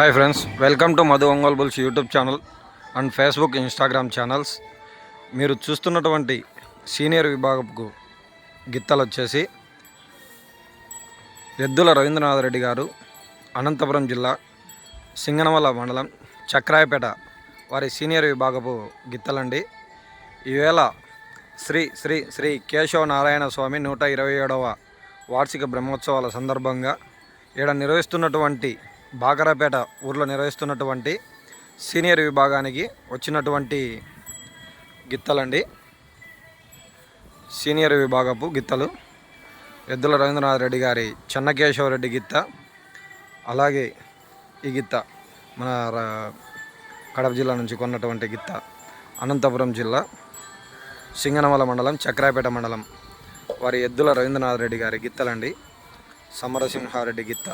Hi friends, welcome to Madhu Ongole bulls YouTube channel and Facebook Instagram channels. మీరు చూస్తున్నటువంటి senior విభాగపు గిత్తలు వచ్చేసి ఎద్దుల రవీంద్రనాథ్ రెడ్డి గారు, అనంతపురం జిల్లా సింగనమల మండలం చక్రాయపేట వారి సీనియర్ విభాగపు గిత్తలండి. ఈవేళ శ్రీ శ్రీ శ్రీ కేశవ నారాయణ స్వామి 127వ వార్షిక బ్రహ్మోత్సవాల సందర్భంగా ఇక్కడ నిర్వహిస్తున్నటువంటి బాకరాపేట ఊర్లో నిర్వహిస్తున్నటువంటి సీనియర్ విభాగానికి వచ్చినటువంటి గిత్తలండి. సీనియర్ విభాగపు గిత్తలు ఎద్దుల రవీంద్రనాథ్ రెడ్డి గారి చెన్నకేశవరెడ్డి గిత్త, అలాగే ఈ గిత్త మన కడప జిల్లా నుంచి కొన్నటువంటి గిత్త అనంతపురం జిల్లా సింగనమల మండలం చక్రాయపేట మండలం వారి ఎద్దుల రవీంద్రనాథ్ రెడ్డి గారి గిత్తలండి. సమరసింహారెడ్డి గిత్త.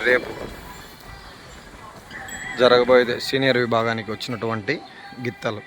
రేపు జరగబోయే సీనియర్ విభాగానికి వచ్చినటువంటి గిత్తలు.